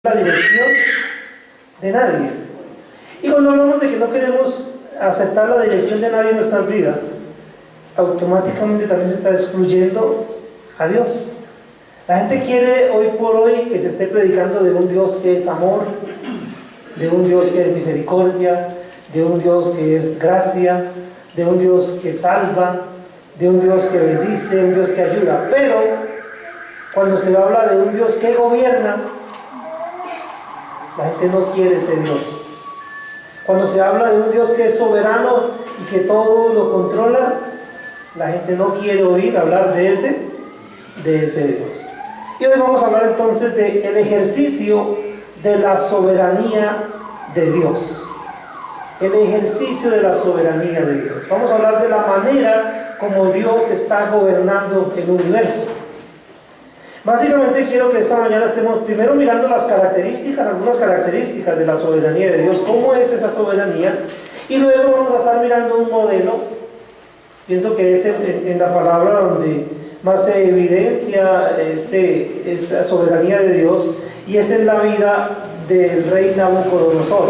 la dirección de nadie. Y cuando hablamos de que no queremos aceptar la dirección de nadie en nuestras vidas, automáticamente también se está excluyendo a Dios. La gente quiere hoy por hoy que se esté predicando de un Dios que es amor, de un Dios que es misericordia, de un Dios que es gracia, de un Dios que salva, de un Dios que bendice, de un Dios que ayuda. Pero cuando se habla de un Dios que gobierna, la gente no quiere ese Dios. Cuando se habla de un Dios que es soberano y que todo lo controla, la gente no quiere oír hablar de ese Dios. Y hoy vamos a hablar entonces del ejercicio de la soberanía de Dios. El ejercicio de la soberanía de Dios. Vamos a hablar de la manera como Dios está gobernando el universo. Básicamente quiero que esta mañana estemos primero mirando las características, algunas características de la soberanía de Dios, cómo es esa soberanía, y luego vamos a estar mirando un modelo. Pienso que es en la palabra donde más se evidencia esa soberanía de Dios, y es en la vida del rey Nabucodonosor.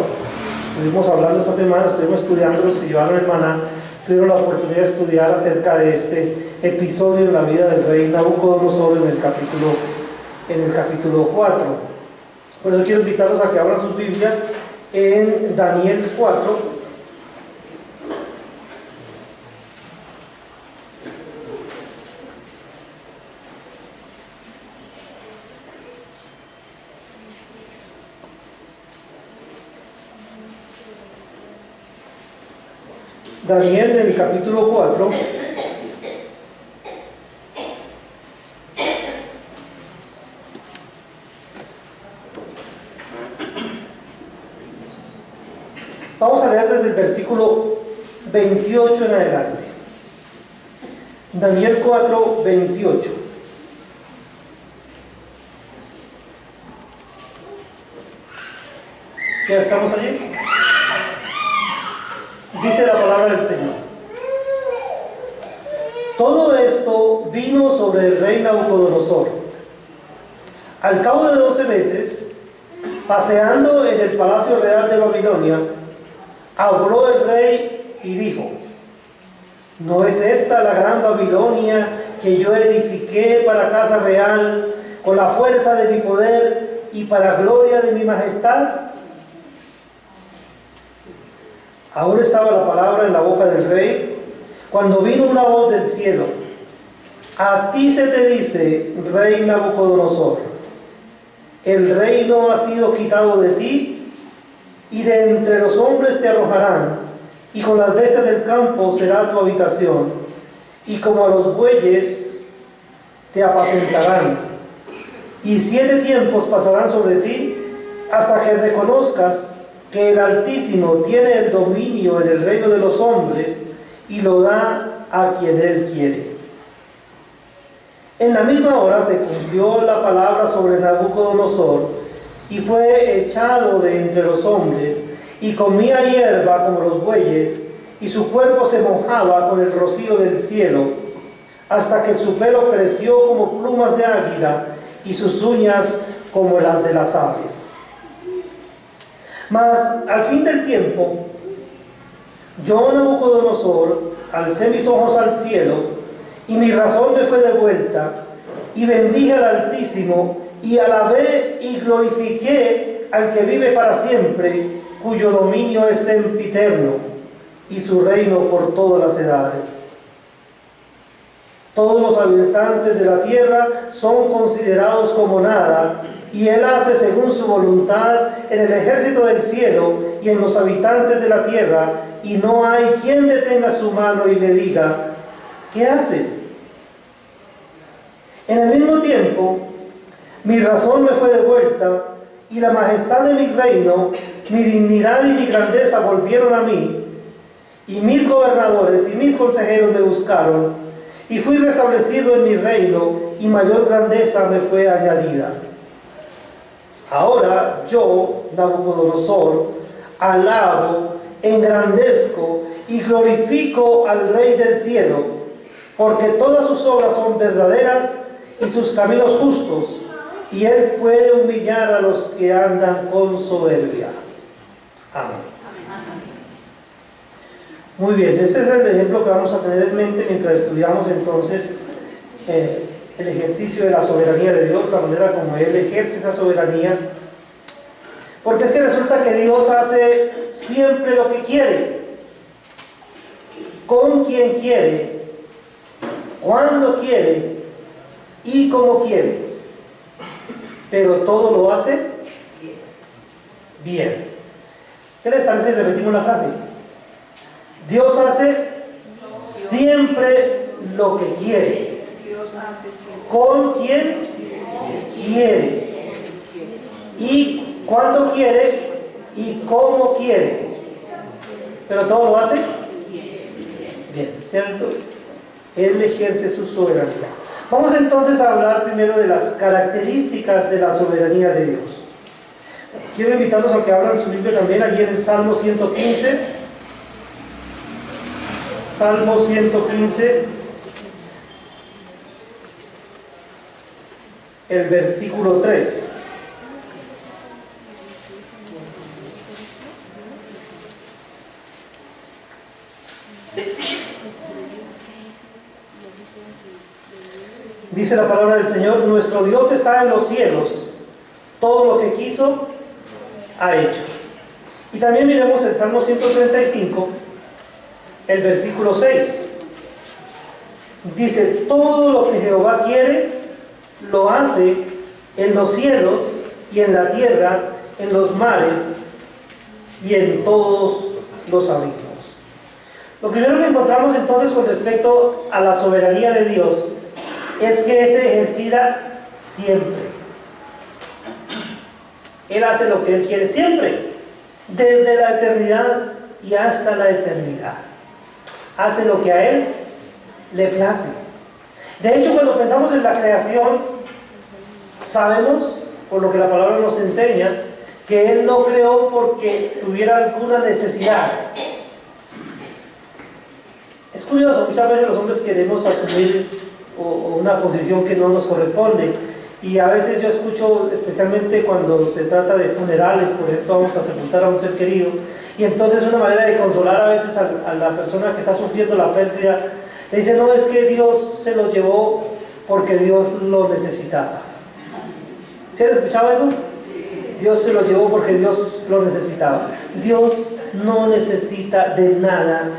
Estuvimos hablando esta semana, estuvimos estudiando, los que llevaron el maná, tuvieron la oportunidad de estudiar acerca de este episodio en la vida del rey Nabucodonosor en el capítulo 4. Por eso quiero invitarlos a que abran sus Biblias en Daniel 4. Daniel en el capítulo 4. Vamos a leer desde el versículo 28 en adelante. Daniel 4, 28. ¿Ya estamos allí? Dice la palabra del Señor. Todo esto vino sobre el rey Nabucodonosor. Al cabo de 12 meses, paseando en el palacio real de Babilonia, habló el rey y dijo: ¿no es esta la gran Babilonia que yo edifiqué para casa real, con la fuerza de mi poder y para gloria de mi majestad? Ahora estaba la palabra en la boca del rey, cuando vino una voz del cielo: a ti se te dice, rey Nabucodonosor, el reino ha sido quitado de ti, y de entre los hombres te arrojarán, y con las bestias del campo será tu habitación, y como a los bueyes te apacentarán. Y 7 tiempos pasarán sobre ti, hasta que reconozcas que el Altísimo tiene el dominio en el reino de los hombres y lo da a quien Él quiere. En la misma hora se cumplió la palabra sobre Nabucodonosor y fue echado de entre los hombres y comía hierba como los bueyes, y su cuerpo se mojaba con el rocío del cielo, hasta que su pelo creció como plumas de águila y sus uñas como las de las aves. Mas al fin del tiempo, yo, Nabucodonosor, alcé mis ojos al cielo, y mi razón me fue devuelta, y bendije al Altísimo, y alabé y glorifiqué al que vive para siempre, cuyo dominio es sempiterno, y su reino por todas las edades. Todos los habitantes de la tierra son considerados como nada, y Él hace según su voluntad en el ejército del cielo y en los habitantes de la tierra, y no hay quien detenga su mano y le diga: ¿qué haces? En el mismo tiempo, mi razón me fue devuelta, y la majestad de mi reino, mi dignidad y mi grandeza volvieron a mí, y mis gobernadores y mis consejeros me buscaron, y fui restablecido en mi reino, y mayor grandeza me fue añadida. Ahora yo, Nabucodonosor, alabo, engrandezco y glorifico al Rey del cielo, porque todas sus obras son verdaderas y sus caminos justos, y Él puede humillar a los que andan con soberbia. Amén. Muy bien, ese es el ejemplo que vamos a tener en mente mientras estudiamos entonces el ejercicio de la soberanía de Dios, la manera como Él ejerce esa soberanía. Porque es que resulta que Dios hace siempre lo que quiere, con quien quiere, cuando quiere y como quiere. Pero todo lo hace bien. ¿Qué les parece si repetimos la frase? Dios hace siempre lo que quiere, con quien quiere, y cuando quiere y cómo quiere. Pero todo lo hace bien, ¿cierto? Él ejerce su soberanía. Vamos entonces a hablar primero de las características de la soberanía de Dios. Quiero invitarlos a que abran su Biblia también allí en el Salmo 115. Salmo 115, el versículo 3. Dice la palabra del Señor: nuestro Dios está en los cielos, todo lo que quiso ha hecho. Y también miremos el Salmo 135, el versículo 6. Dice: todo lo que Jehová quiere, lo hace en los cielos y en la tierra, en los mares y en todos los abismos. Lo primero que encontramos entonces con respecto a la soberanía de Dios es que es ejercida siempre. Él hace lo que Él quiere siempre, desde la eternidad y hasta la eternidad. Hace lo que a Él le place. De hecho, cuando pensamos en la creación, sabemos, por lo que la palabra nos enseña, que Él no creó porque tuviera alguna necesidad. Es curioso, muchas veces los hombres queremos asumir una posición que no nos corresponde, y a veces yo escucho, especialmente cuando se trata de funerales, por ejemplo, vamos a sepultar a un ser querido, y entonces una manera de consolar a veces a la persona que está sufriendo la pérdida, le dice: no, es que Dios se lo llevó porque Dios lo necesitaba. ¿Sí han escuchado eso? Dios se lo llevó porque Dios lo necesitaba. Dios no necesita de nada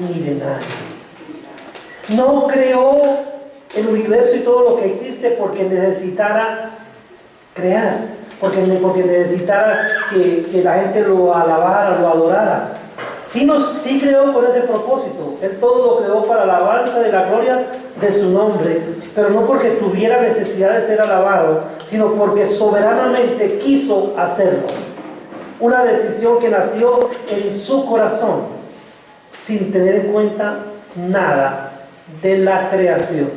ni de nadie. No creó el universo y todo lo que existe porque necesitara crear, porque necesitara que la gente lo alabara, lo adorara. Sí creó con ese propósito. Él todo lo creó para la alabanza de la gloria de su nombre, pero no porque tuviera necesidad de ser alabado, sino porque soberanamente quiso hacerlo. Una decisión que nació en su corazón, sin tener en cuenta nada de la creación,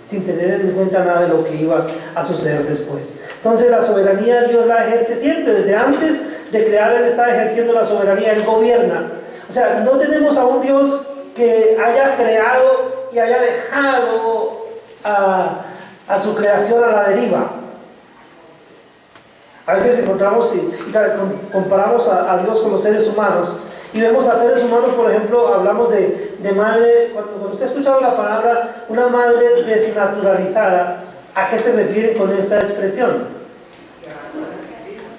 sin tener en cuenta nada de lo que iba a suceder después. Entonces la soberanía Dios la ejerce siempre. Desde antes de crear, Él está ejerciendo la soberanía, Él gobierna. O sea, no tenemos a un Dios que haya creado y haya dejado a su creación a la deriva. A veces encontramos y comparamos a Dios con los seres humanos, y vemos a seres humanos, por ejemplo, hablamos de madre. Cuando usted ha escuchado la palabra una madre desnaturalizada, ¿a qué se refiere con esa expresión?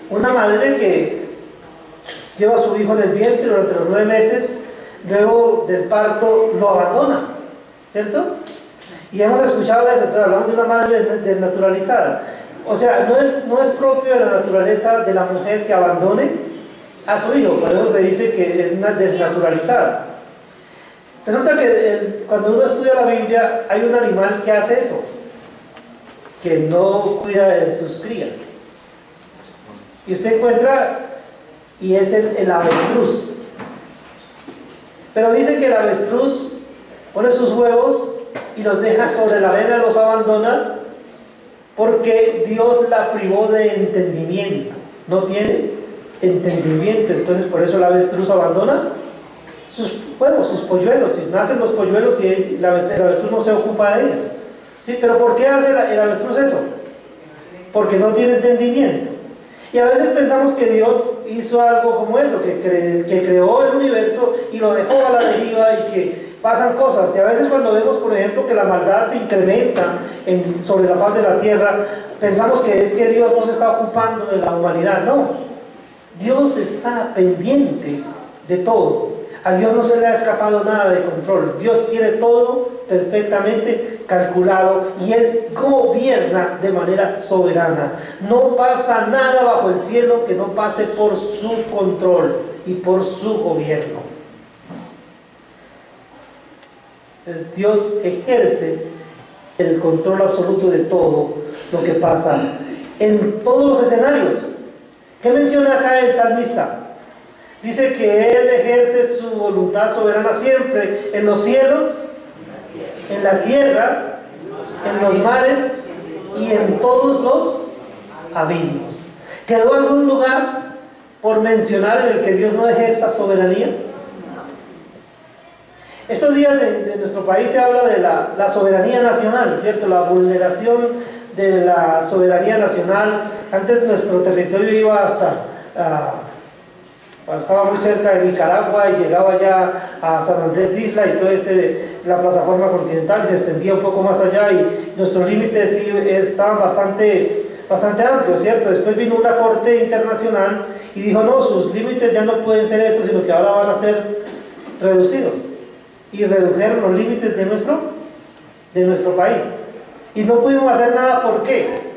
Una madre que lleva a su hijo en el vientre durante los 9 meses, luego del parto lo abandona, ¿cierto? Y hemos escuchado eso. Entonces hablamos de una madre desnaturalizada. O sea, no es propio de la naturaleza de la mujer que abandone a su hijo, por eso se dice que es una desnaturalizada. Resulta que cuando uno estudia la Biblia, hay un animal que hace eso, que no cuida de sus crías. Y usted encuentra, y es el avestruz. Pero dice que el avestruz pone sus huevos y los deja sobre la arena, los abandona, porque Dios la privó de entendimiento. No tiene entendimiento, entonces por eso el avestruz abandona sus huevos, sus polluelos, y nacen los polluelos y el avestruz no se ocupa de ellos. ¿Sí? ¿Pero por qué hace el avestruz eso? porque no tiene entendimiento. Y a veces pensamos que Dios hizo algo como eso, que creó el universo y lo dejó a la deriva y que pasan cosas. Y a veces cuando vemos, por ejemplo, que la maldad se incrementa sobre la faz de la tierra, pensamos que es que Dios no se está ocupando de la humanidad. No, Dios está pendiente de todo. A Dios no se le ha escapado nada de control. Dios tiene todo perfectamente calculado y Él gobierna de manera soberana. No pasa nada bajo el cielo que no pase por su control y por su gobierno. Dios ejerce el control absoluto de todo lo que pasa en todos los escenarios. ¿Qué menciona acá el salmista? Dice que Él ejerce su voluntad soberana siempre en los cielos, en la tierra, en los mares y en todos los abismos. ¿Quedó algún lugar por mencionar en el que Dios no ejerza soberanía? Estos días en nuestro país se habla de la soberanía nacional, ¿cierto? La vulneración de la soberanía nacional. Antes nuestro territorio iba estaba muy cerca de Nicaragua y llegaba ya a San Andrés Isla y toda la plataforma continental se extendía un poco más allá y nuestros límites sí estaban bastante amplios, ¿cierto? Después vino una corte internacional y dijo, no, sus límites ya no pueden ser estos, sino que ahora van a ser reducidos. Y redujeron los límites de nuestro país. Y no pudimos hacer nada, ¿por qué?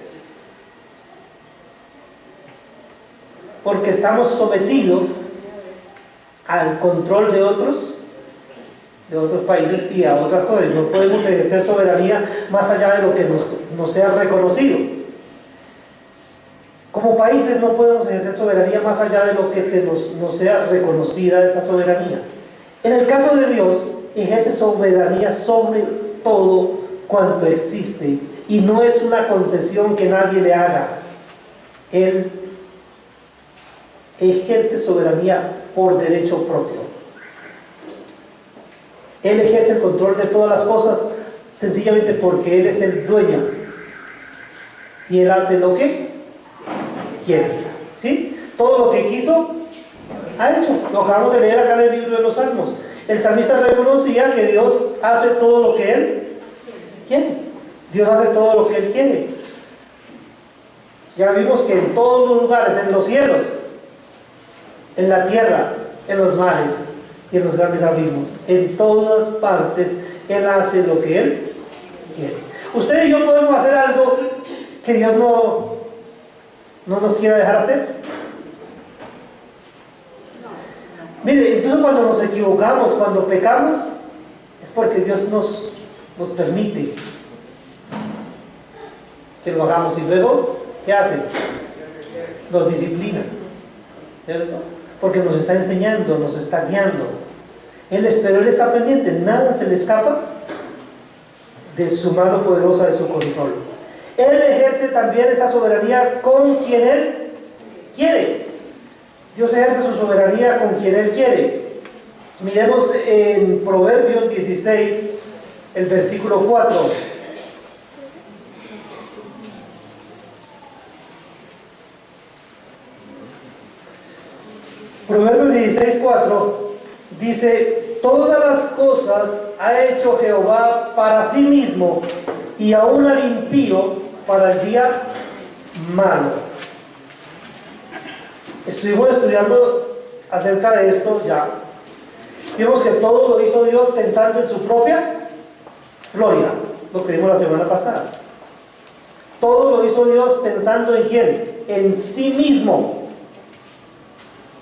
Porque estamos sometidos al control de otros países y a otras cosas. No podemos ejercer soberanía más allá de lo que nos sea reconocido. Como países no podemos ejercer soberanía más allá de lo que nos sea reconocida esa soberanía. En el caso de Dios, ejerce soberanía sobre todo cuanto existe y no es una concesión que nadie le haga. Él ejerce soberanía por derecho propio. Él ejerce el control de todas las cosas sencillamente porque Él es el dueño y Él hace lo que quiere, ¿sí? Todo lo que quiso ha hecho. Lo acabamos de leer acá en el libro de los Salmos. El salmista reconocía que Dios hace todo lo que Él quiere. Dios hace todo lo que Él quiere. Ya vimos que en todos los lugares, en los cielos, en la tierra, en los mares y en los grandes abismos, en todas partes Él hace lo que Él quiere. Usted y yo podemos hacer algo que Dios no nos quiera dejar hacer. Mire, incluso cuando nos equivocamos, cuando pecamos, es porque Dios nos permite que lo hagamos y luego, ¿qué hace? Nos disciplina, ¿cierto? Porque nos está enseñando, nos está guiando. Pero Él está pendiente, nada se le escapa de su mano poderosa, de su control. Él ejerce también esa soberanía con quien Él quiere. Dios ejerce su soberanía con quien Él quiere. Miremos en Proverbios 16, el versículo 4. Proverbios 16, 4 dice: todas las cosas ha hecho Jehová para sí mismo, y aún al impío para el día malo. Estuvimos estudiando acerca de esto ya. Vimos que todo lo hizo Dios pensando en su propia gloria. Lo que vimos la semana pasada. Todo lo hizo Dios pensando en ¿quién? En sí mismo.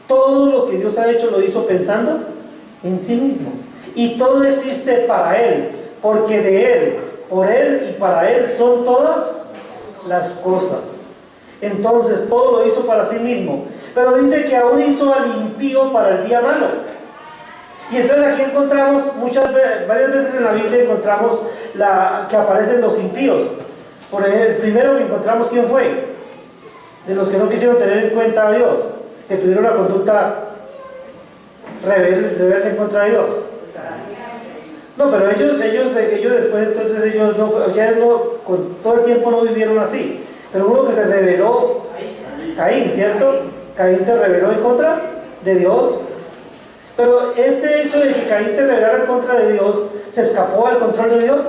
Todo lo que Dios ha hecho lo hizo pensando en sí mismo. Y todo existe para Él, porque de Él, por Él y para Él son todas las cosas. Entonces todo lo hizo para sí mismo. Pero dice que aún hizo al impío para el día malo. Y entonces aquí encontramos varias veces en la Biblia encontramos que aparecen los impíos. Por ejemplo, el primero que encontramos, ¿quién fue? De los que no quisieron tener en cuenta a Dios, que tuvieron una conducta rebelde en contra de Dios. No, pero ellos después, entonces ellos con todo el tiempo no vivieron así. Pero uno que se rebeló, Caín, ¿cierto? Caín se rebeló en contra de Dios. Pero este hecho de que Caín se rebelara en contra de Dios, ¿se escapó al control de Dios?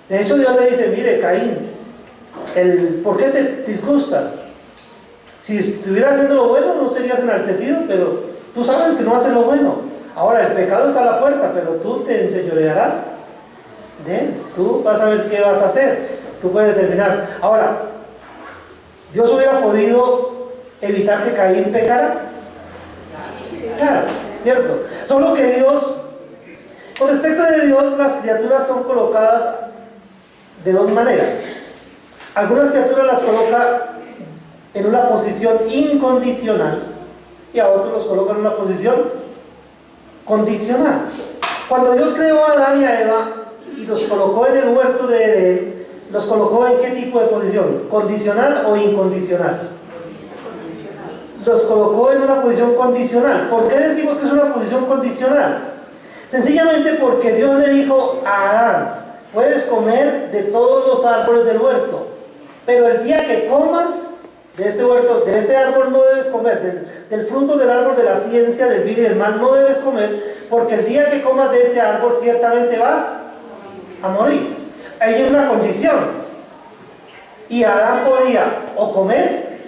De hecho, Dios le dice, mire, Caín, ¿por qué te disgustas? Si estuvieras haciendo lo bueno, no serías enaltecido, pero tú sabes que no haces lo bueno. Ahora, el pecado está a la puerta, pero tú te enseñorearás de él. Tú vas a ver qué vas a hacer. Tú puedes determinar. Ahora, ¿Dios hubiera podido evitar que Caín pecara? Claro, ¿cierto? Solo que Dios, con respecto de Dios, las criaturas son colocadas de dos maneras. Algunas criaturas las coloca en una posición incondicional y a otros los coloca en una posición condicional. Cuando Dios creó a Adán y a Eva y los colocó en el huerto de Edén, ¿los colocó en qué tipo de posición? ¿Condicional o incondicional? Los colocó en una posición condicional. ¿Por qué decimos que es una posición condicional? Sencillamente porque Dios le dijo a Adán, puedes comer de todos los árboles del huerto, pero el día que comas de este huerto, de este árbol no debes comer, del fruto del árbol de la ciencia del bien y del mal no debes comer, porque el día que comas de ese árbol ciertamente vas a morir. Hay una condición, y Adán podía o comer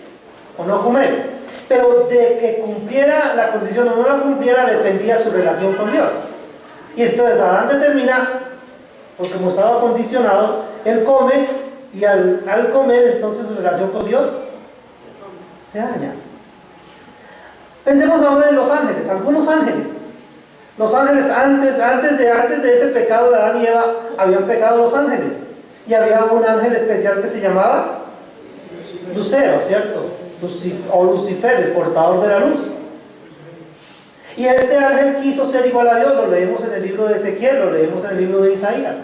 o no comer, pero de que cumpliera la condición o no la cumpliera dependía su relación con Dios. Y entonces Adán determina, porque como estaba condicionado, él come, y al comer entonces su relación con Dios se daña. Pensemos ahora en los ángeles, algunos ángeles. Los ángeles antes de ese pecado de Adán y Eva, habían pecado los ángeles. Y había un ángel especial que se llamaba Lucero, ¿cierto? O Lucifer, el portador de la luz. Y este ángel quiso ser igual a Dios, lo leemos en el libro de Ezequiel, lo leemos en el libro de Isaías.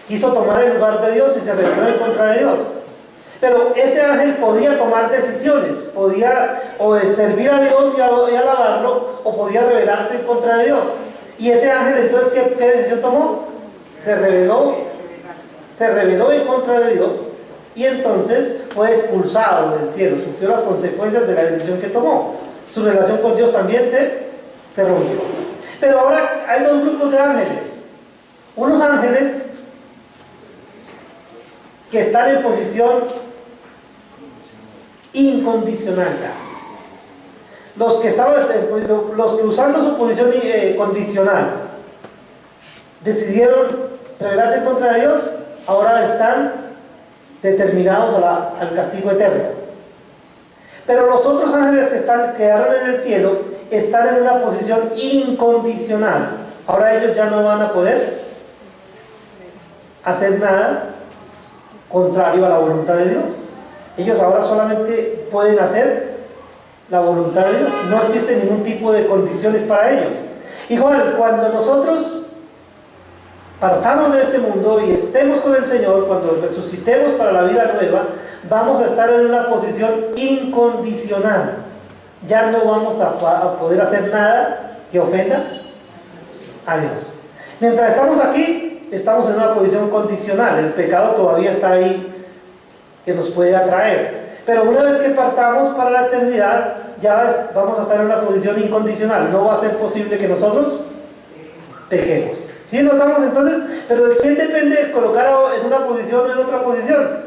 Quiso tomar el lugar de Dios y se rebeló en contra de Dios. Pero ese ángel podía tomar decisiones, podía o servir a Dios y alabarlo, o podía rebelarse en contra de Dios. Y ese ángel entonces, ¿qué decisión tomó? Se rebeló en contra de Dios, y entonces fue expulsado del cielo, sufrió las consecuencias de la decisión que tomó. Su relación con Dios también se rompió. Pero ahora hay dos grupos de ángeles. Unos ángeles que están en posición incondicional. Los que usando su posición condicional decidieron rebelarse en contra de Dios, ahora están determinados al castigo eterno. Pero los otros ángeles que quedaron en el cielo están en una posición incondicional. Ahora ellos ya no van a poder hacer nada contrario a la voluntad de Dios. Ellos ahora solamente pueden hacer la voluntad de Dios. No existe ningún tipo de condiciones para ellos. Igual, cuando nosotros partamos de este mundo y estemos con el Señor, cuando resucitemos para la vida nueva, vamos a estar en una posición incondicional. Ya no vamos a poder hacer nada que ofenda a Dios. Mientras estamos aquí, estamos en una posición condicional. El pecado todavía está ahí, que nos puede atraer. Pero una vez que partamos para la eternidad, ya vamos a estar en una posición incondicional. No va a ser posible que nosotros pequemos. ¿Sí notamos entonces? Pero ¿de quién depende colocar en una posición o en otra posición?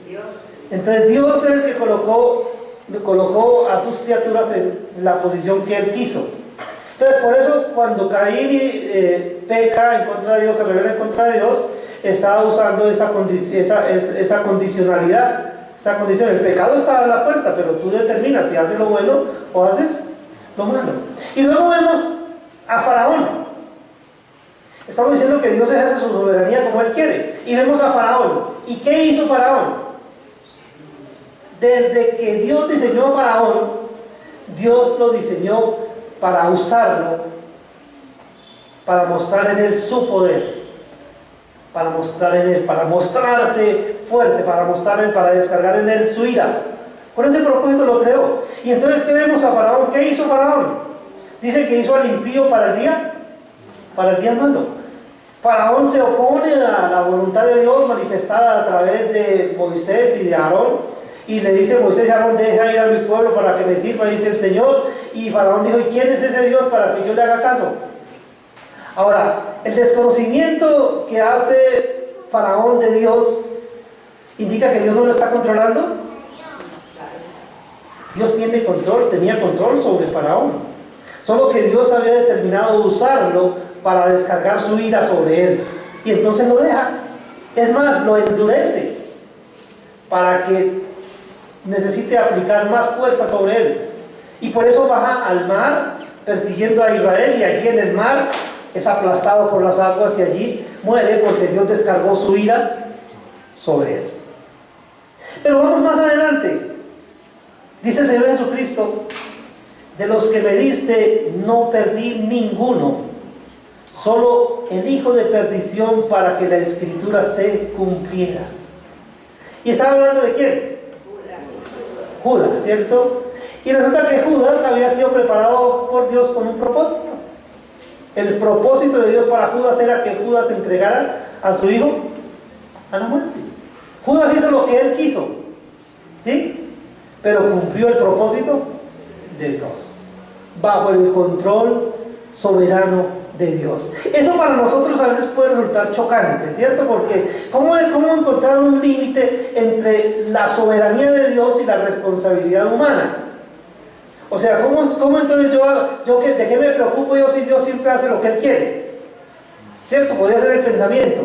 Dios. Entonces Dios es el que colocó a sus criaturas en la posición que Él quiso. Entonces por eso cuando Caín peca en contra de Dios, se rebela en contra de Dios, estaba usando esa condicionalidad. Esa condición, el pecado está a la puerta, pero tú determinas si haces lo bueno o haces lo malo. Y luego vemos a Faraón. Estamos diciendo que Dios ejerce su soberanía como Él quiere. Y vemos a Faraón. ¿Y qué hizo Faraón? Desde que Dios diseñó a Faraón, Dios lo diseñó para usarlo, para mostrar en él su poder, para mostrar en él, para mostrarse fuerte, para descargar en él su ira. Con ese propósito lo creó. Y entonces, ¿qué vemos a Faraón? ¿Qué hizo Faraón? Dice que hizo al impío para el día malo. Faraón se opone a la voluntad de Dios manifestada a través de Moisés y de Aarón. Y le dice Moisés y Aarón: deja ir a mi pueblo para que me sirva, dice el Señor. Y Faraón dijo: ¿y quién es ese Dios para que yo le haga caso? Ahora, el desconocimiento que hace Faraón de Dios indica que Dios no lo está controlando. Dios tiene control, tenía control sobre Faraón, solo que Dios había determinado usarlo para descargar su ira sobre él, y entonces lo deja. Es más, lo endurece para que necesite aplicar más fuerza sobre él, y por eso baja al mar persiguiendo a Israel, y allí en el mar es aplastado por las aguas y allí muere porque Dios descargó su ira sobre él. Pero vamos más adelante. Dice el Señor Jesucristo: de los que me diste no perdí ninguno, solo el hijo de perdición, para que la escritura se cumpliera. ¿Y estaba hablando de quién? Judas, ¿cierto? Y resulta que Judas había sido preparado por Dios con un propósito. El propósito de Dios para Judas era que Judas entregara a su hijo a la muerte. Judas hizo lo que él quiso, ¿sí? Pero cumplió el propósito de Dios, bajo el control soberano de Dios. Eso para nosotros a veces puede resultar chocante, ¿cierto? Porque ¿cómo encontrar un límite entre la soberanía de Dios y la responsabilidad humana? O sea, ¿cómo entonces de qué me preocupo yo si Dios siempre hace lo que Él quiere? ¿Cierto? Podría ser el pensamiento.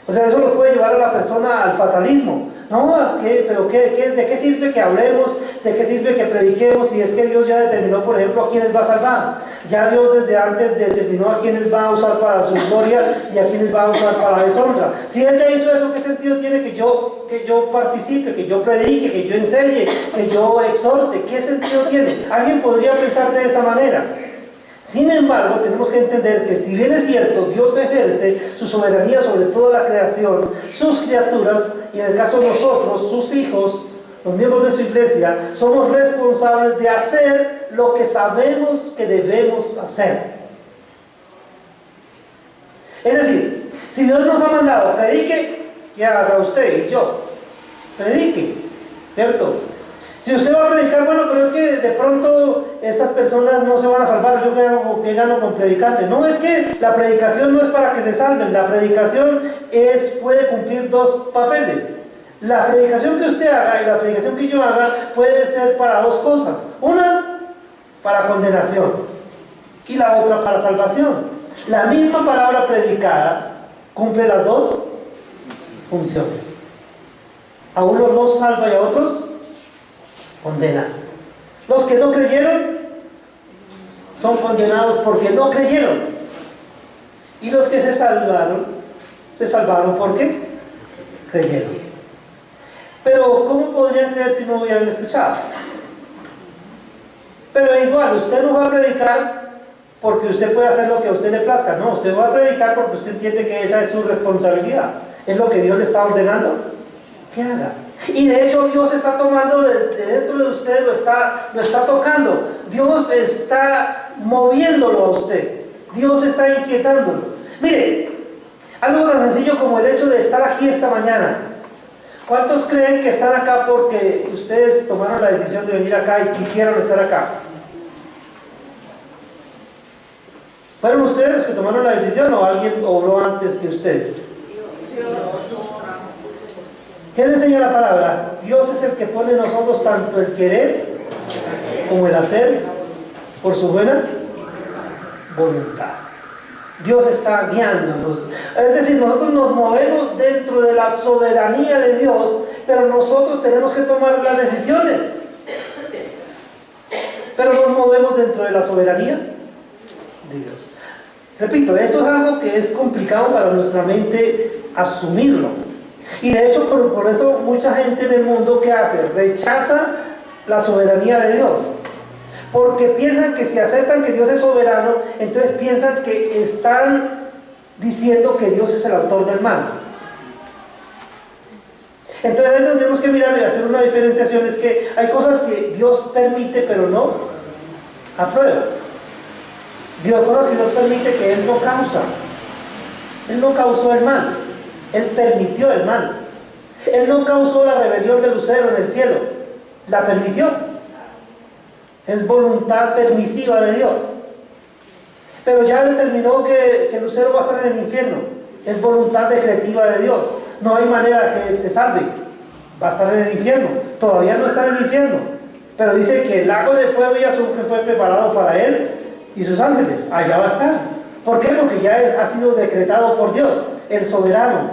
O sea, eso nos puede llevar a la persona al fatalismo. No, ¿de qué sirve que hablemos? ¿De qué sirve que prediquemos si es que Dios ya determinó, por ejemplo, a quienes va a salvar? Ya Dios desde antes determinó a quienes va a usar para su gloria y a quienes va a usar para deshonra. Si Él ya hizo eso, ¿qué sentido tiene que yo participe, que yo predique, que yo enseñe, que yo exhorte? ¿Qué sentido tiene? Alguien podría pensar de esa manera. Sin embargo, tenemos que entender que si bien es cierto, Dios ejerce su soberanía sobre toda la creación, sus criaturas, y en el caso de nosotros, sus hijos, los miembros de su iglesia, somos responsables de hacer lo que sabemos que debemos hacer. Es decir, si Dios nos ha mandado, predique, ¿qué haga usted y yo? Predique, ¿cierto? Si usted va a predicar, bueno, pero es que de pronto estas personas no se van a salvar, ¿yo qué gano con predicarle? No, es que la predicación no es para que se salven, la predicación puede cumplir dos papeles. La predicación que usted haga y la predicación que yo haga puede ser para dos cosas. Una, para condenación, y la otra para salvación. La misma palabra predicada cumple las dos funciones. A unos los salva y a otros condena. Los que no creyeron son condenados porque no creyeron, y los que se salvaron porque creyeron. Pero ¿cómo podrían creer si no hubieran escuchado? Pero igual, usted no va a predicar porque usted puede hacer lo que a usted le plazca. No, usted va a predicar porque usted entiende que esa es su responsabilidad, es lo que Dios le está ordenando que haga. Y de hecho Dios está tomando desde dentro de usted, lo está tocando. Dios está moviéndolo a usted. Dios está inquietándolo. Mire, algo tan sencillo como el hecho de estar aquí esta mañana. ¿Cuántos creen que están acá porque ustedes tomaron la decisión de venir acá y quisieron estar acá? ¿Fueron ustedes los que tomaron la decisión o alguien obró antes que ustedes? ¿Qué le enseña la palabra? Dios es el que pone en nosotros tanto el querer como el hacer por su buena voluntad. Dios está guiándonos. Es decir, nosotros nos movemos dentro de la soberanía de Dios, pero nosotros tenemos que tomar las decisiones. Pero nos movemos dentro de la soberanía de Dios. Repito, esto es algo que es complicado para nuestra mente asumirlo. Y de hecho, por eso mucha gente en el mundo, ¿qué hace? Rechaza la soberanía de Dios. Porque piensan que si aceptan que Dios es soberano, entonces piensan que están diciendo que Dios es el autor del mal. Entonces ahí tenemos que mirar y hacer una diferenciación. Es que hay cosas que Dios permite pero no aprueba. Cosas que Dios permite que Él no causa. Él no causó el mal, Él permitió el mal. Él no causó la rebelión de Lucero en el cielo, la permitió. Es voluntad permisiva de Dios. Pero ya determinó que Lucero va a estar en el infierno. Es voluntad decretiva de Dios. No hay manera que se salve. Va a estar en el infierno. Todavía no está en el infierno. Pero dice que el lago de fuego y azufre fue preparado para él y sus ángeles. Allá va a estar. ¿Por qué? Porque ya ha sido decretado por Dios, el soberano.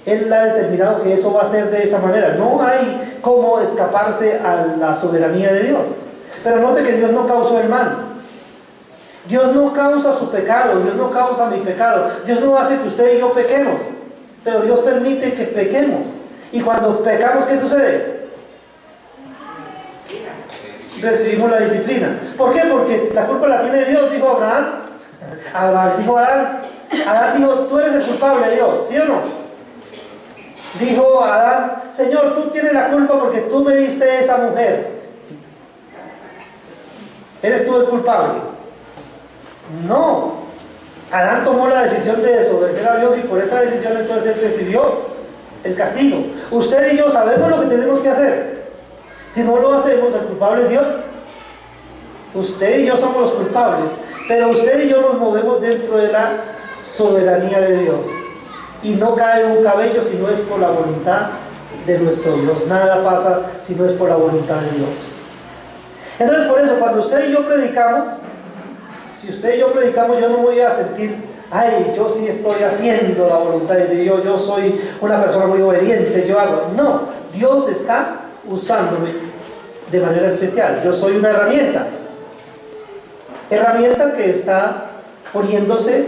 Él ha determinado que eso va a ser de esa manera. No hay cómo escaparse a la soberanía de Dios. Pero note que Dios no causó el mal. Dios no causa su pecado, Dios no causa mi pecado. Dios no hace que usted y yo pequemos, pero Dios permite que pequemos. Y cuando pecamos, ¿qué sucede? Recibimos la disciplina. ¿Por qué? Porque la culpa la tiene Dios, dijo Abraham. Dijo Adán. Adán dijo, tú eres el culpable, Dios, ¿sí o no? Dijo Adán, Señor, tú tienes la culpa porque tú me diste esa mujer. ¿Eres tú el culpable? No. Adán tomó la decisión de desobedecer a Dios y por esa decisión entonces él recibió el castigo. Usted y yo sabemos lo que tenemos que hacer. Si no lo hacemos, el culpable es Dios. Usted y yo somos los culpables, pero usted y yo nos movemos dentro de la soberanía de Dios. Y no cae un cabello si no es por la voluntad de nuestro Dios. Nada pasa si no es por la voluntad de Dios. Entonces, por eso, cuando usted y yo predicamos, si usted y yo predicamos, yo no voy a sentir, ay, yo sí estoy haciendo la voluntad de Dios, yo soy una persona muy obediente, yo hago. No, Dios está usándome de manera especial. Yo soy una herramienta que está poniéndose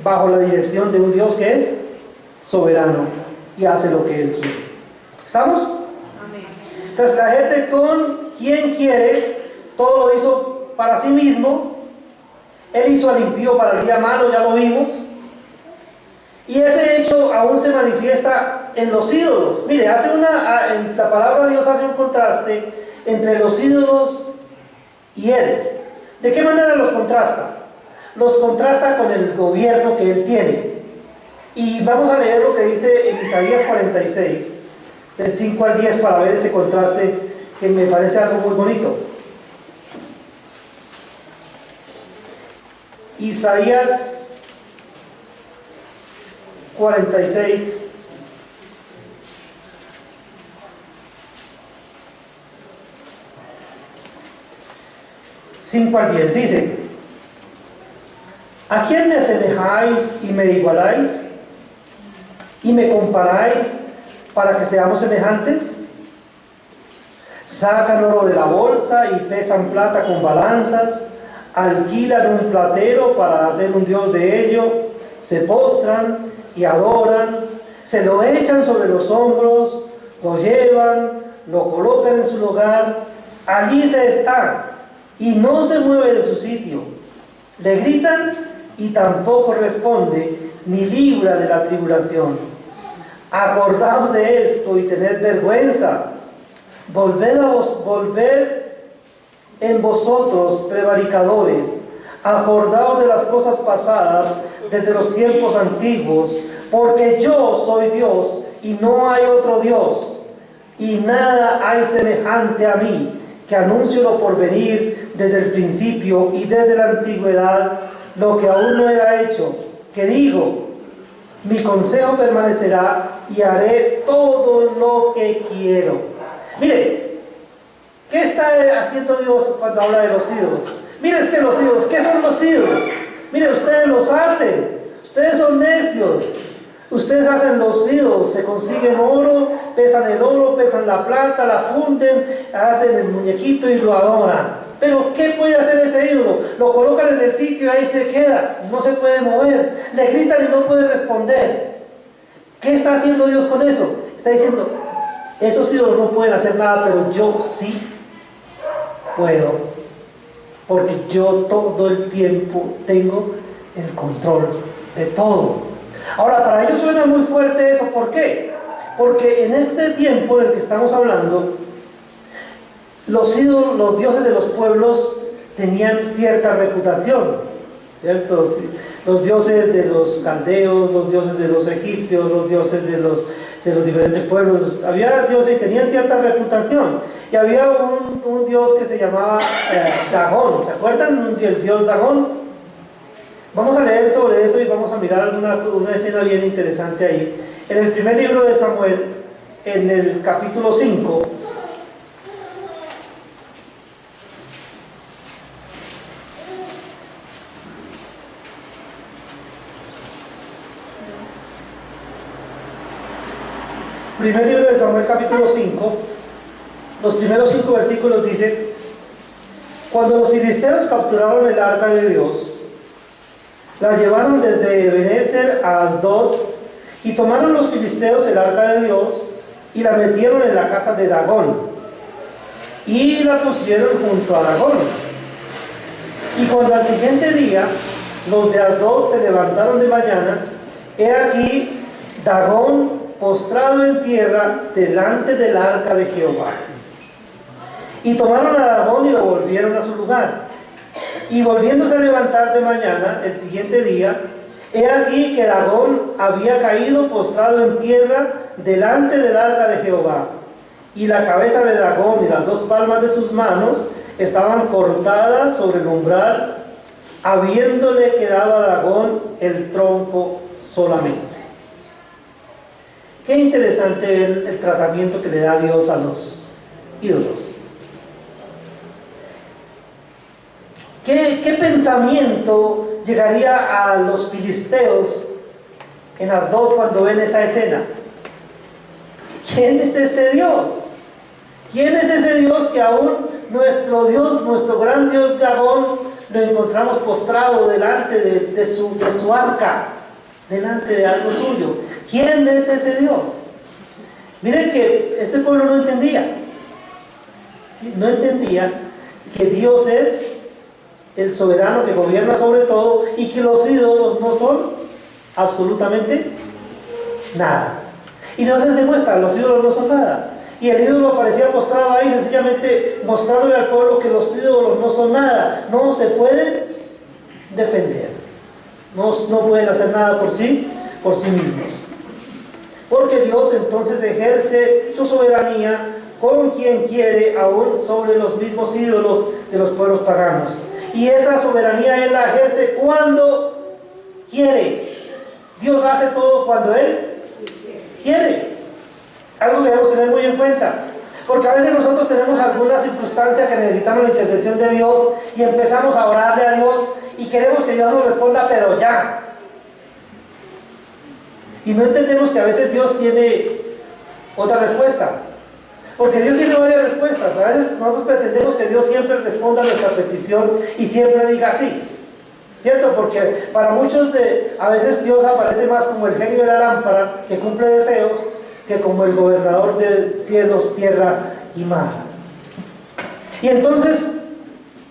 bajo la dirección de un Dios que es soberano y hace lo que Él quiere. ¿Estamos? Amén. Entonces la ejerce con quien quiere, todo lo hizo para sí mismo. Él hizo al impío para el día malo, ya lo vimos. Y ese hecho aún se manifiesta en los ídolos. Mire, en la palabra de Dios hace un contraste entre los ídolos y Él. ¿De qué manera los contrasta? Los contrasta con el gobierno que Él tiene. Y vamos a leer lo que dice en Isaías 46, del 5 al 10, para ver ese contraste que me parece algo muy bonito. Isaías 46, cinco al 10 dice: ¿a quién me asemejáis y me igualáis? ¿Y me comparáis para que seamos semejantes? Sacan oro de la bolsa y pesan plata con balanzas, alquilan un platero para hacer un dios de ello, se postran y adoran, se lo echan sobre los hombros, lo llevan, lo colocan en su lugar, allí se está y no se mueve de su sitio. Le gritan y tampoco responde, ni libra de la tribulación. Acordaos de esto y tened vergüenza. Volved en vosotros, prevaricadores. Acordaos de las cosas pasadas desde los tiempos antiguos, porque yo soy Dios y no hay otro Dios, y nada hay semejante a mí, que anuncio lo porvenir desde el principio y desde la antigüedad, lo que aún no era hecho, que digo, mi consejo permanecerá y haré todo lo que quiero. Mire, ¿qué está haciendo Dios cuando habla de los ídolos? Mire, es que los ídolos, ¿qué son los ídolos? Mire, ustedes los hacen, ustedes son necios. Ustedes hacen los ídolos, se consiguen oro, pesan la plata, la funden, hacen el muñequito y lo adoran. Pero ¿qué puede hacer ese ídolo? Lo colocan en el sitio y ahí se queda, no se puede mover, le gritan y no puede responder. ¿Qué está haciendo Dios con eso? Está diciendo, esos ídolos no pueden hacer nada, pero yo sí puedo, porque yo todo el tiempo tengo el control de todo. Ahora, para ellos suena muy fuerte eso. ¿Por qué? Porque en este tiempo en el que estamos hablando, los ídolos, los dioses de los pueblos tenían cierta reputación. ¿cierto? Sí, los dioses de los caldeos, los dioses de los egipcios, los dioses de los diferentes pueblos. Había dioses y tenían cierta reputación. Y había un dios que se llamaba Dagón. ¿Se acuerdan del dios Dagón? Vamos a leer sobre eso y vamos a mirar una escena bien interesante ahí. En el primer libro de Samuel, en el capítulo 5, primer libro de Samuel capítulo 5, los primeros 5 versículos dice: cuando los filisteos capturaron el arca de Dios, la llevaron desde Ebenezer a Asdod, y tomaron los filisteos el arca de Dios y la metieron en la casa de Dagón y la pusieron junto a Dagón. Y cuando al siguiente día los de Asdod se levantaron de mañana, he aquí Dagón postrado en tierra delante del arca de Jehová. Y tomaron a Dagón y lo volvieron a su lugar. Y volviéndose a levantar de mañana, el siguiente día, he aquí que Dagón había caído postrado en tierra delante del arca de Jehová. Y la cabeza de Dagón y las 2 palmas de sus manos estaban cortadas sobre el umbral, habiéndole quedado a Dagón el tronco solamente. Qué interesante ver el tratamiento que le da Dios a los ídolos. ¿Qué pensamiento llegaría a los filisteos en Asdod cuando ven esa escena? ¿Quién es ese Dios? ¿Quién es ese Dios que aún nuestro Dios, nuestro gran Dios Dagón, lo encontramos postrado delante de su arca, delante de algo suyo? ¿Quién es ese Dios? Miren que ese pueblo no entendía que Dios es el soberano que gobierna sobre todo y que los ídolos no son absolutamente nada. Y Dios les demuestra, los ídolos no son nada. Y el ídolo aparecía postrado ahí, sencillamente mostrándole al pueblo que los ídolos no son nada, no se pueden defender, no pueden hacer nada por sí mismos. Porque Dios entonces ejerce su soberanía con quien quiere, aún sobre los mismos ídolos de los pueblos paganos. Y esa soberanía Él la ejerce cuando quiere. Dios hace todo cuando Él quiere. Algo que debemos tener muy en cuenta. Porque a veces nosotros tenemos alguna circunstancia que necesitamos la intervención de Dios y empezamos a orarle a Dios y queremos que Dios nos responda, pero ya. Y no entendemos que a veces Dios tiene otra respuesta. Porque Dios tiene varias respuestas. A veces nosotros pretendemos que Dios siempre responda a nuestra petición y siempre diga sí. ¿Cierto? Porque para muchos a veces Dios aparece más como el genio de la lámpara que cumple deseos que como el gobernador de cielos, tierra y mar. Y entonces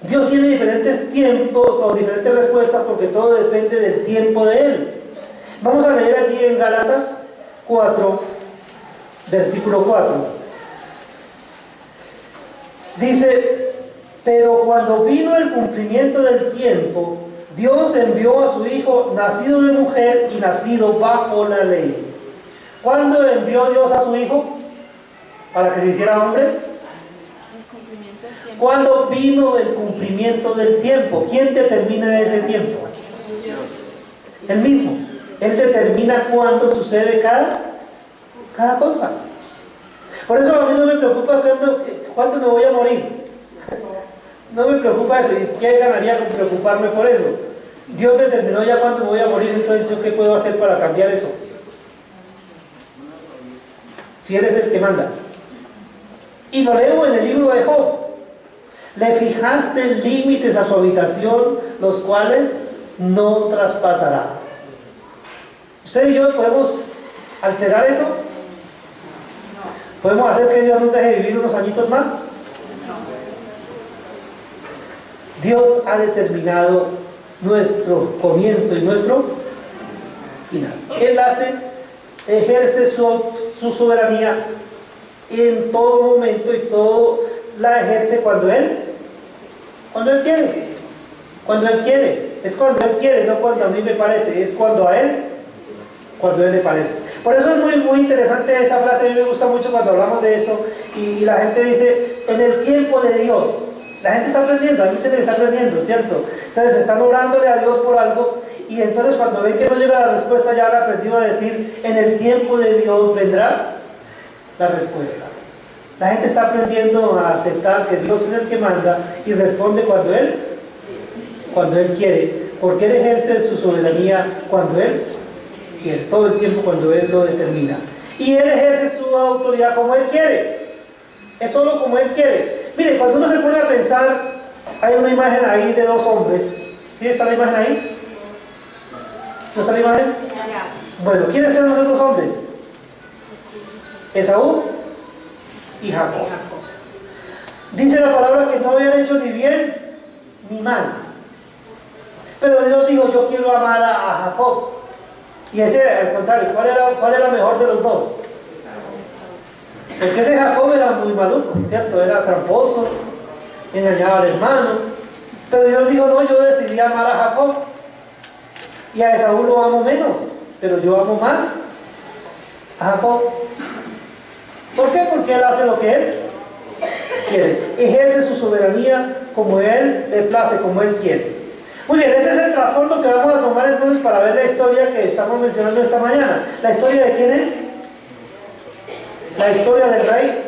Dios tiene diferentes tiempos o diferentes respuestas porque todo depende del tiempo de Él. Vamos a leer aquí en Gálatas 4, versículo 4. Dice: pero cuando vino el cumplimiento del tiempo, Dios envió a su Hijo, nacido de mujer y nacido bajo la ley. ¿Cuándo envió Dios a su Hijo? ¿Para que se hiciera hombre? ¿Cuándo vino el cumplimiento del tiempo? ¿Quién determina ese tiempo? Dios. Él mismo. Él determina cuándo sucede cada cosa. Por eso a mí no me preocupa cuándo me voy a morir. No me preocupa eso. ¿Y qué ganaría con preocuparme por eso? Dios determinó ya cuándo me voy a morir, entonces ¿yo qué puedo hacer para cambiar eso? Si Él es el que manda. Y lo leo en el libro de Job. Le fijaste límites a su habitación, los cuales no traspasará. ¿Usted y yo podemos alterar eso? ¿Podemos hacer que Dios nos deje vivir unos añitos más? Dios ha determinado nuestro comienzo y nuestro final. Él ejerce su soberanía en todo momento y todo la ejerce cuando Él quiere. Cuando Él quiere. Es cuando Él quiere, no cuando a mí me parece, es cuando a Él le parece. Por eso es muy interesante esa frase, a mí me gusta mucho cuando hablamos de eso, y la gente dice, en el tiempo de Dios. La gente está aprendiendo, hay mucha gente que está aprendiendo, ¿cierto? Entonces están orándole a Dios por algo, y entonces cuando ven que no llega la respuesta, ya han aprendido a decir, en el tiempo de Dios vendrá la respuesta. La gente está aprendiendo a aceptar que Dios es el que manda y responde cuando Él quiere, porque Él ejerce su soberanía cuando Él quiere, todo el tiempo cuando Él lo determina. Y Él ejerce su autoridad como Él quiere, es solo como Él quiere. Mire, cuando uno se pone a pensar, hay una imagen ahí de dos hombres. ¿Sí está la imagen ahí? ¿No está la imagen? Bueno, ¿quiénes eran los dos hombres? Esaú y Jacob. Dice la palabra que no habían hecho ni bien ni mal. Pero Dios dijo, yo quiero amar a Jacob. Y ese, al contrario, ¿cuál era mejor de los dos? Porque ese Jacob era muy maluco, ¿cierto? Era tramposo, engañaba al hermano. Pero Dios dijo, no, yo decidí amar a Jacob. Y a Esaú lo amo menos, pero yo amo más a Jacob. ¿Por qué? Porque Él hace lo que Él quiere. Ejerce su soberanía como Él le place, como Él quiere. Muy bien, ese es el trasfondo que vamos a tomar entonces para ver la historia que estamos mencionando esta mañana. ¿La historia de quién es? La historia del rey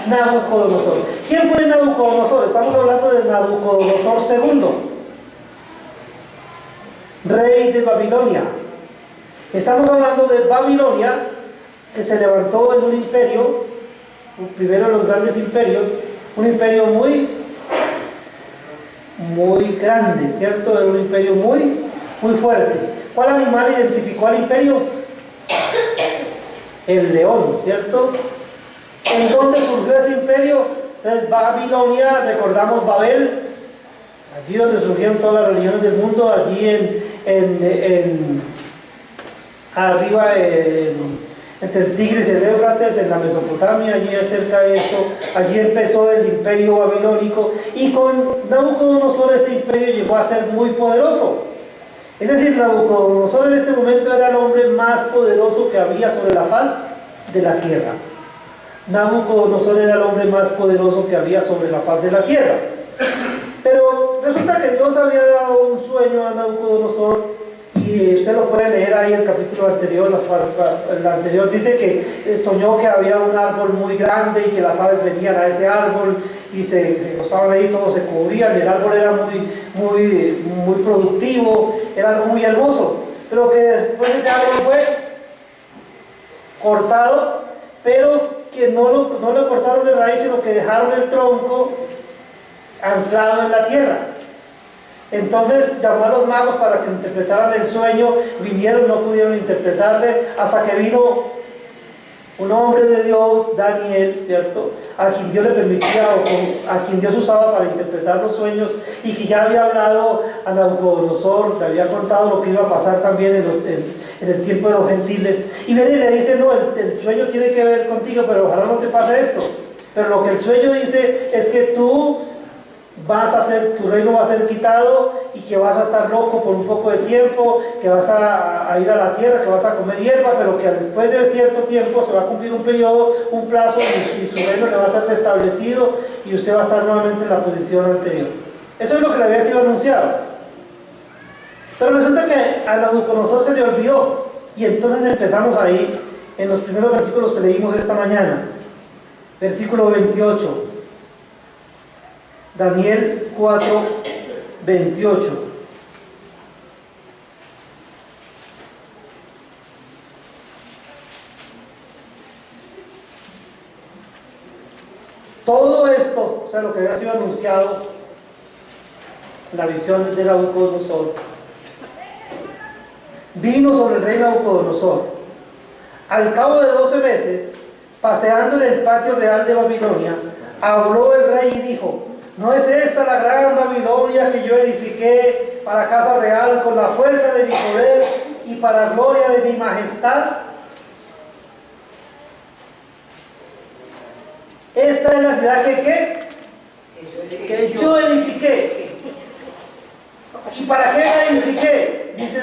Nabucodonosor. ¿Quién fue Nabucodonosor? Estamos hablando de Nabucodonosor II, rey de Babilonia. Estamos hablando de Babilonia, que se levantó en un imperio, primero de los grandes imperios, un imperio muy grande, ¿cierto? Era un imperio muy fuerte. ¿Cuál animal identificó al imperio? El león, ¿cierto? ¿En dónde surgió ese imperio? Entonces, Babilonia, recordamos Babel, allí donde surgieron todas las religiones del mundo, allí arriba entre el Tigris y el Éufrates, en la Mesopotamia, allí cerca de esto, allí empezó el imperio babilónico, y con Nabucodonosor ese imperio llegó a ser muy poderoso. Es decir, Nabucodonosor en este momento era el hombre más poderoso que había sobre la faz de la tierra. Nabucodonosor era el hombre más poderoso que había sobre la faz de la tierra. Pero resulta que Dios había dado un sueño a Nabucodonosor, y usted lo puede leer ahí en el capítulo anterior. El anterior dice que soñó que había un árbol muy grande y que las aves venían a ese árbol y se gozaban ahí, todos se cubrían, y el árbol era muy productivo, era algo muy hermoso, pero que después ese árbol fue cortado, pero que no lo cortaron de raíz, sino que dejaron el tronco anclado en la tierra. Entonces llamó a los magos para que interpretaran el sueño, vinieron, no pudieron interpretarle, hasta que vino un hombre de Dios, Daniel, ¿cierto? A quien Dios le permitía, o a quien Dios usaba para interpretar los sueños, y que ya había hablado a Nabucodonosor, le había contado lo que iba a pasar también en el tiempo de los gentiles. Y viene y le dice, no, el sueño tiene que ver contigo, pero ojalá no te pase esto. Pero lo que el sueño dice es que tu reino va a ser quitado, y que vas a estar loco por un poco de tiempo, que vas a ir a la tierra, que vas a comer hierba, pero que después de cierto tiempo se va a cumplir un periodo, un plazo, y su reino le va a ser restablecido, y usted va a estar nuevamente en la posición anterior. Eso es lo que le había sido anunciado. Pero resulta que a Nabucodonosor se le olvidó, y entonces empezamos ahí en los primeros versículos que leímos esta mañana. Versículo 28. Daniel 4, 28. Todo esto, o sea, lo que había sido anunciado, la visión de Nabucodonosor, vino sobre el rey Nabucodonosor. Al cabo de 12 meses, paseando en el patio real de Babilonia, habló el rey y dijo: ¿no es esta la gran Babilonia que yo edifiqué para casa real con la fuerza de mi poder y para gloria de mi majestad? Esta es la ciudad que yo edifiqué. ¿Y para qué?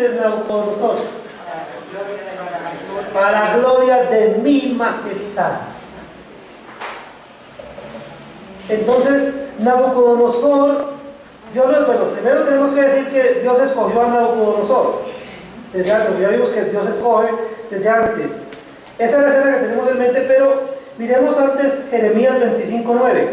dice Nabucodonosor? Para gloria de mi majestad. Entonces, Nabucodonosor, primero tenemos que decir que Dios escogió a Nabucodonosor. Desde antes, ya vimos que Dios escoge desde antes. Esa es la escena que tenemos en mente, pero miremos antes Jeremías 25:9.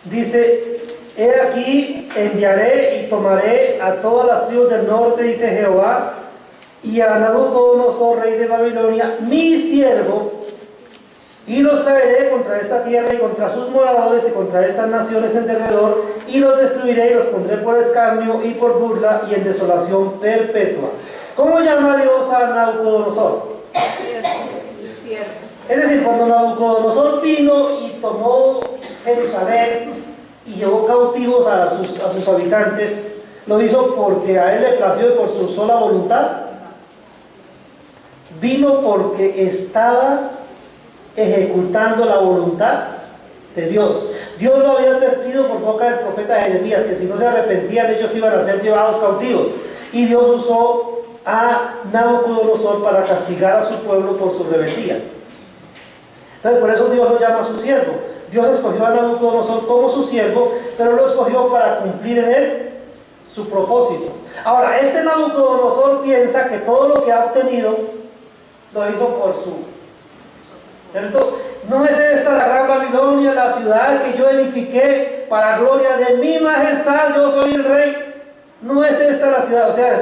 Dice: he aquí enviaré y tomaré a todas las tribus del norte, dice Jehová, y a Nabucodonosor, rey de Babilonia, mi siervo, y los traeré contra esta tierra y contra sus moradores y contra estas naciones en derredor, y los destruiré y los pondré por escarnio y por burla y en desolación perpetua. ¿Cómo llama Dios a Nabucodonosor? Siervo. Es decir, cuando Nabucodonosor vino y tomó Jerusalén y llevó cautivos a sus habitantes, ¿lo hizo porque a él le plació y por su sola voluntad? Vino porque estaba ejecutando la voluntad de Dios. Dios lo había advertido por boca del profeta Jeremías, que si no se arrepentían ellos iban a ser llevados cautivos. Y Dios usó a Nabucodonosor para castigar a su pueblo por su rebeldía. Entonces, por eso Dios lo llama a su siervo. Dios escogió a Nabucodonosor como su siervo, pero lo escogió para cumplir en él su propósito. Ahora, este Nabucodonosor piensa que todo lo que ha obtenido lo hizo por su... ¿cierto? ¿No es esta la gran Babilonia, la ciudad que yo edifiqué para gloria de mi majestad? Yo soy el rey. No es esta la ciudad, o sea,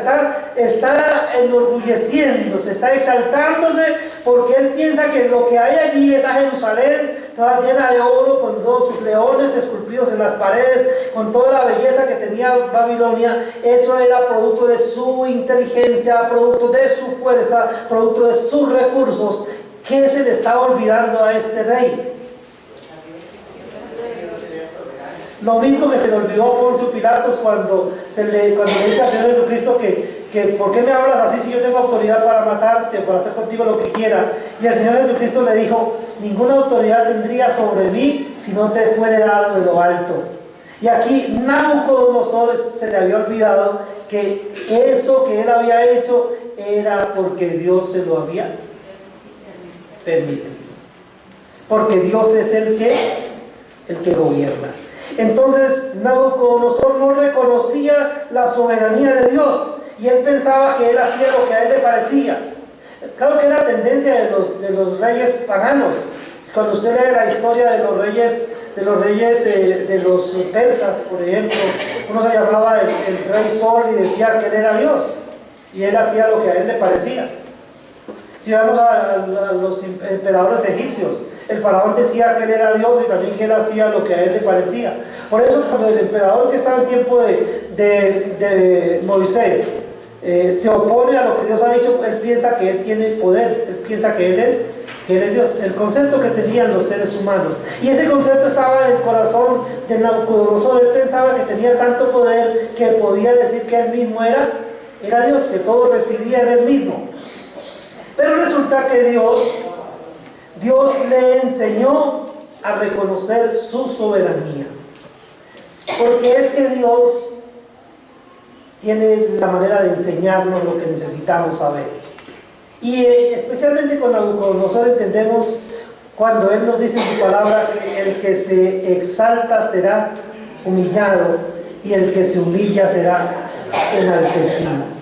está enorgulleciéndose, está exaltándose, porque él piensa que lo que hay allí, esa Jerusalén, toda llena de oro, con todos sus leones esculpidos en las paredes, con toda la belleza que tenía Babilonia, eso era producto de su inteligencia, producto de su fuerza, producto de sus recursos. ¿Qué se le estaba olvidando a este rey? Lo mismo que se le olvidó a Poncio Pilatos cuando le dice al Señor Jesucristo que ¿por qué me hablas así si yo tengo autoridad para matarte, para hacer contigo lo que quiera? Y el Señor Jesucristo le dijo: ninguna autoridad tendría sobre mí si no te fuere dado de lo alto. Y aquí Nabucodonosor se le había olvidado que eso que él había hecho era porque Dios se lo había permitido. Porque Dios es el que gobierna. Entonces Nabucodonosor no reconocía la soberanía de Dios y él pensaba que él hacía lo que a él le parecía. Claro que era tendencia de los reyes paganos. Cuando usted lee la historia de los reyes de los persas, por ejemplo, uno se llamaba el rey Sol y decía que él era Dios y él hacía lo que a él le parecía. Si vamos a los emperadores egipcios, el faraón decía que él era Dios y también que él hacía lo que a él le parecía. Por eso cuando el emperador que estaba en tiempo de Moisés se opone a lo que Dios ha dicho, él piensa que él tiene poder, él piensa que él es Dios. El concepto que tenían los seres humanos, y ese concepto estaba en el corazón de Nabucodonosor. Él pensaba que tenía tanto poder que podía decir que él mismo era Dios, que todo residía en él mismo. Pero resulta que Dios le enseñó a reconocer su soberanía, porque es que Dios tiene la manera de enseñarnos lo que necesitamos saber. Y especialmente con Nabucodonosor entendemos cuando Él nos dice en su palabra que el que se exalta será humillado y el que se humilla será enaltecido.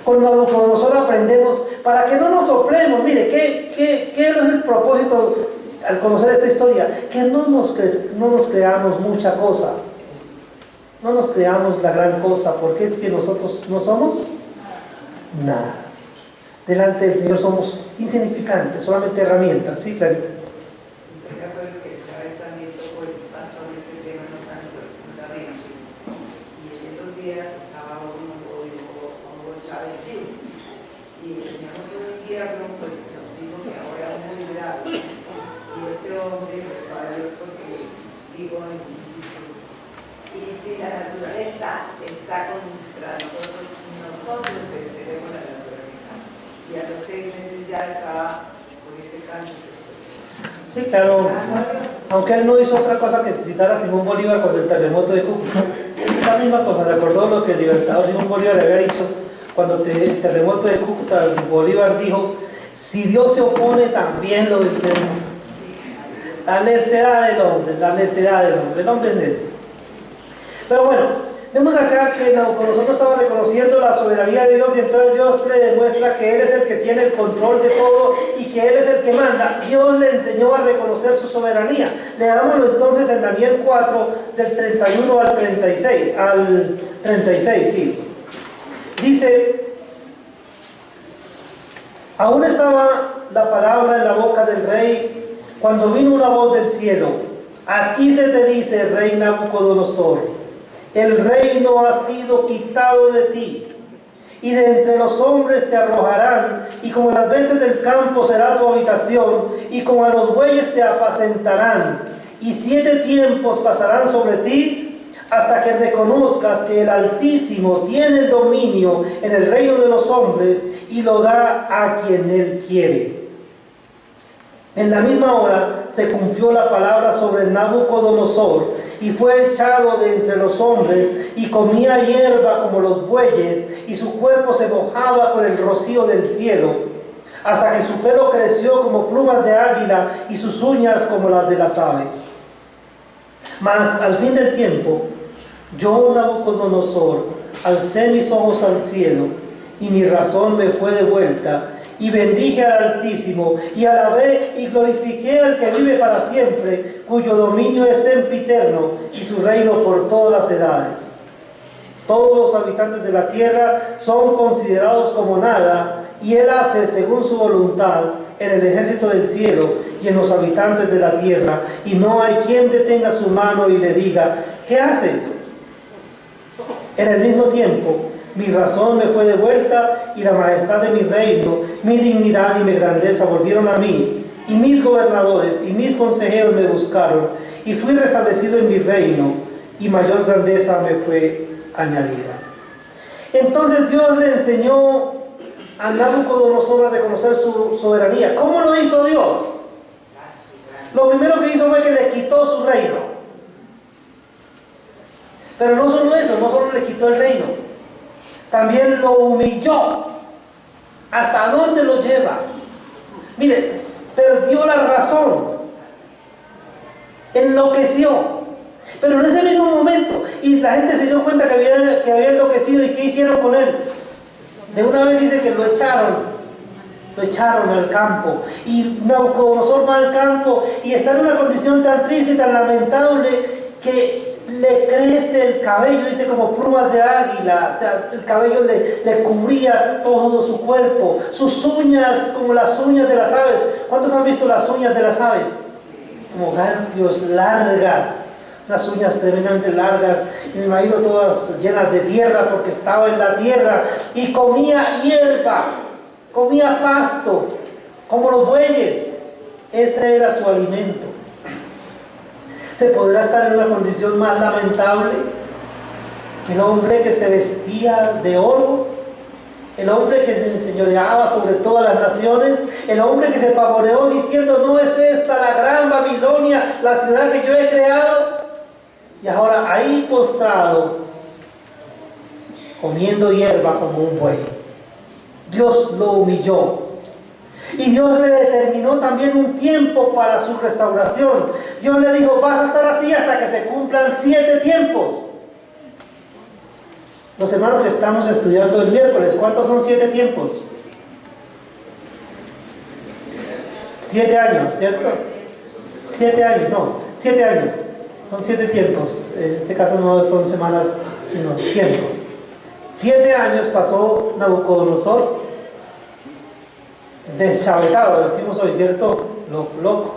Con Nabucodonosor aprendemos para que no nos soplemos. Mire, ¿qué es el propósito al conocer esta historia? Que no nos creamos mucha cosa. No nos creamos la gran cosa, porque es que nosotros no somos nada. Delante del Señor somos insignificantes, solamente herramientas. ¿Sí, Clarita? Y si la naturaleza está contra nosotros, nosotros venceremos la y a los 6 meses ya estaba con ese cáncer. Sí, claro. Aunque él no hizo otra cosa que citar a Simón Bolívar con el terremoto de Cúcuta. Es la misma cosa, recordó lo que el libertador Simón Bolívar le había dicho cuando el terremoto de Cúcuta. Bolívar dijo: si Dios se opone, también lo venceremos. La necedad del hombre, la necedad del hombre. El hombre es necio. Pero bueno, vemos acá que Nabucodonosor estaba reconociendo la soberanía de Dios, y entonces Dios le demuestra que Él es el que tiene el control de todo y que Él es el que manda. Dios le enseñó a reconocer su soberanía. Leámoslo entonces en Daniel 4, del 31 al 36. Al 36, sí. Dice: aún estaba la palabra en la boca del rey cuando vino una voz del cielo: aquí se te dice, rey Nabucodonosor, el reino ha sido quitado de ti, y de entre los hombres te arrojarán, y como las bestias del campo será tu habitación, y como a los bueyes te apacentarán, y 7 tiempos pasarán sobre ti, hasta que reconozcas que el Altísimo tiene el dominio en el reino de los hombres, y lo da a quien Él quiere. En la misma hora se cumplió la palabra sobre Nabucodonosor, y fue echado de entre los hombres, y comía hierba como los bueyes, y su cuerpo se mojaba con el rocío del cielo, hasta que su pelo creció como plumas de águila, y sus uñas como las de las aves. Mas al fin del tiempo, yo, Nabucodonosor, alcé mis ojos al cielo, y mi razón me fue devuelta, y bendije al Altísimo, y alabé y glorifiqué al que vive para siempre, cuyo dominio es sempiterno, y su reino por todas las edades. Todos los habitantes de la tierra son considerados como nada, y Él hace según su voluntad en el ejército del cielo y en los habitantes de la tierra, y no hay quien detenga su mano y le diga: ¿qué haces? En el mismo tiempo, mi razón me fue devuelta, y la majestad de mi reino, mi dignidad y mi grandeza volvieron a mí, y mis gobernadores y mis consejeros me buscaron, y fui restablecido en mi reino, y mayor grandeza me fue añadida. Entonces Dios le enseñó a Nabucodonosor a reconocer su soberanía. ¿Cómo lo hizo Dios? Lo primero que hizo fue que le quitó su reino. Pero no solo eso, no solo le quitó el reino, también lo humilló. ¿Hasta dónde lo lleva? Mire, perdió la razón, enloqueció. Pero en ese mismo momento, y la gente se dio cuenta que había enloquecido, ¿y qué hicieron con él? De una vez dice que lo echaron al campo, y Nabucodonosor va al campo y está en una condición tan triste y tan lamentable que le crece el cabello, dice, como plumas de águila. O sea, el cabello le cubría todo su cuerpo, sus uñas como las uñas de las aves. ¿Cuántos han visto las uñas de las aves? Como garfios largas, unas uñas tremendamente largas, y me imagino todas llenas de tierra porque estaba en la tierra, y comía hierba, comía pasto como los bueyes. Ese era su alimento. ¿Se podrá estar en una condición más lamentable que el hombre que se vestía de oro, el hombre que se enseñoreaba sobre todas las naciones, el hombre que se favoreó diciendo: no es esta la gran Babilonia, la ciudad que yo he creado? Y ahora ahí postrado, comiendo hierba como un buey. Dios lo humilló. Y Dios le determinó también un tiempo para su restauración. Dios le dijo: vas a estar así hasta que se cumplan 7 tiempos. Los hermanos que estamos estudiando el miércoles, ¿cuántos son 7 tiempos? 7 años, ¿cierto? 7 años, no, 7 años. Son 7 tiempos. En este caso no son semanas, sino tiempos. 7 años pasó Nabucodonosor deschavetado, decimos hoy, ¿cierto? Loco.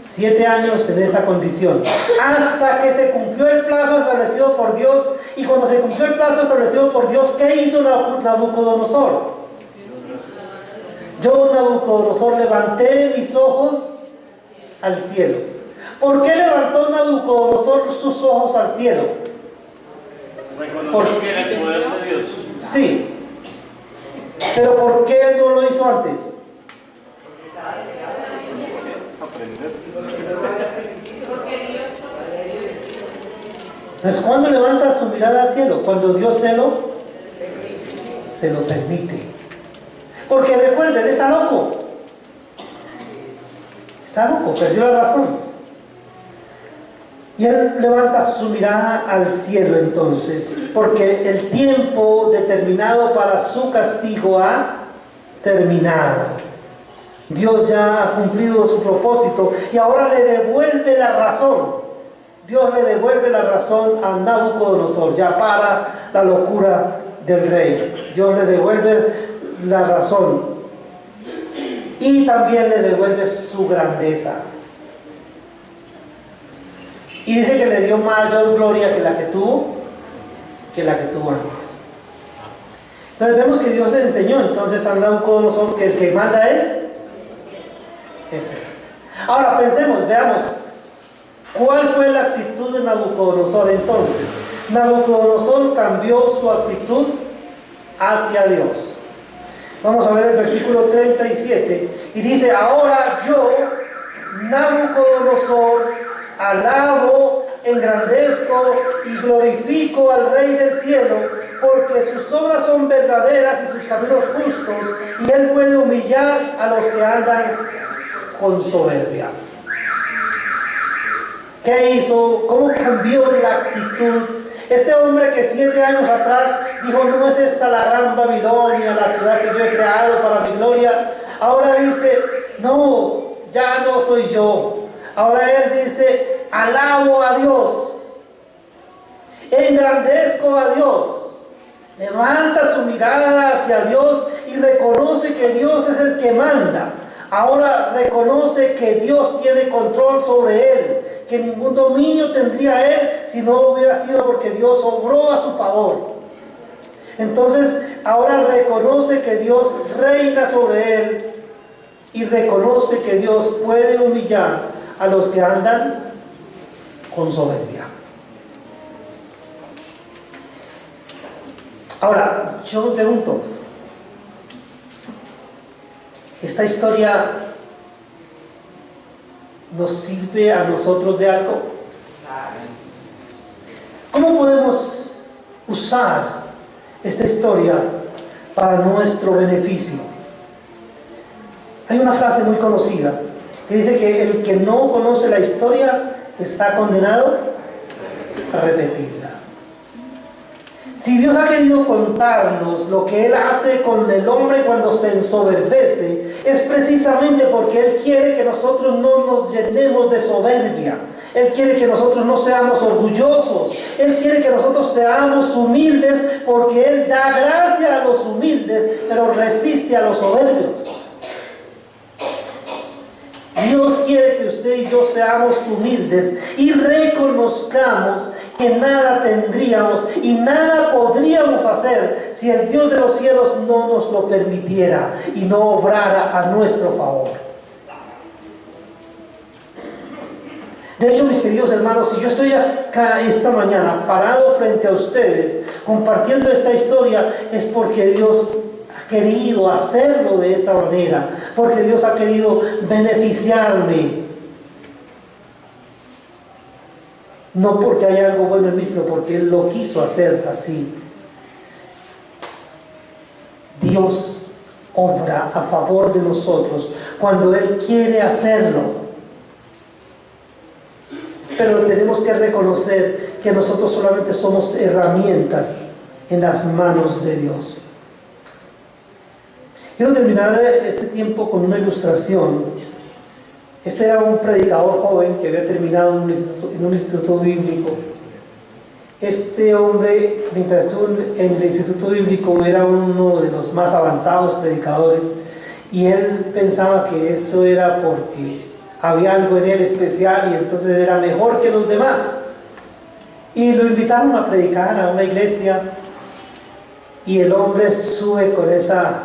7 años en esa condición, hasta que se cumplió el plazo establecido por Dios. Y cuando se cumplió el plazo establecido por Dios, ¿qué hizo Nabucodonosor? Yo, Nabucodonosor, levanté mis ojos al cielo. ¿Por qué levantó Nabucodonosor sus ojos al cielo? Reconoció que era el poder de Dios. Sí. Pero ¿por qué él no lo hizo antes? Entonces, ¿cuándo levanta su mirada al cielo? Cuando Dios se lo permite. Porque recuerden, está loco. Está loco, perdió la razón. Y él levanta su mirada al cielo entonces, porque el tiempo determinado para su castigo ha terminado. Dios ya ha cumplido su propósito y ahora le devuelve la razón. Dios le devuelve la razón a Nabucodonosor, ya para la locura del rey. Dios le devuelve la razón y también le devuelve su grandeza. Y dice que le dio mayor gloria que la que tuvo antes. Entonces vemos que Dios le enseñó entonces a Nabucodonosor que el que manda es ese. Ahora pensemos, veamos, ¿cuál fue la actitud de Nabucodonosor entonces? Nabucodonosor cambió su actitud hacia Dios. Vamos a ver el versículo 37 y dice: ahora yo, Nabucodonosor, alabo, engrandezco y glorifico al Rey del cielo, porque sus obras son verdaderas y sus caminos justos, y él puede humillar a los que andan con soberbia. ¿Qué hizo? ¿Cómo cambió la actitud? Este hombre que 7 años atrás dijo: no es esta la gran Babilonia, la ciudad que yo he creado para mi gloria, ahora dice: no, ya no soy yo. Ahora él dice: alabo a Dios, engrandezco a Dios, levanta su mirada hacia Dios y reconoce que Dios es el que manda. Ahora reconoce que Dios tiene control sobre él, que ningún dominio tendría él si no hubiera sido porque Dios obró a su favor. Entonces ahora reconoce que Dios reina sobre él y reconoce que Dios puede humillar a los que andan con soberbia. Ahora, yo me pregunto, ¿esta historia nos sirve a nosotros de algo? ¿Cómo podemos usar esta historia para nuestro beneficio? Hay una frase muy conocida que dice que el que no conoce la historia está condenado a repetirla. Si Dios ha querido contarnos lo que Él hace con el hombre cuando se ensoberbece, es precisamente porque Él quiere que nosotros no nos llenemos de soberbia. Él quiere que nosotros no seamos orgullosos. Él quiere que nosotros seamos humildes, porque Él da gracia a los humildes, pero resiste a los soberbios. Dios quiere que usted y yo seamos humildes y reconozcamos que nada tendríamos y nada podríamos hacer si el Dios de los cielos no nos lo permitiera y no obrara a nuestro favor. De hecho, mis queridos hermanos, si yo estoy acá esta mañana parado frente a ustedes compartiendo esta historia, es porque Dios ha querido hacerlo de esa manera, porque Dios ha querido beneficiarme, no porque hay algo bueno en mí, sino porque Él lo quiso hacer así. Dios obra a favor de nosotros cuando Él quiere hacerlo, pero tenemos que reconocer que nosotros solamente somos herramientas en las manos de Dios. Quiero terminar este tiempo con una ilustración. Este era un predicador joven que había terminado en un instituto bíblico. Este hombre, mientras estuvo en el instituto bíblico, era uno de los más avanzados predicadores, y él pensaba que eso era porque había algo en él especial y entonces era mejor que los demás. Y lo invitaron a predicar a una iglesia, y el hombre sube con esa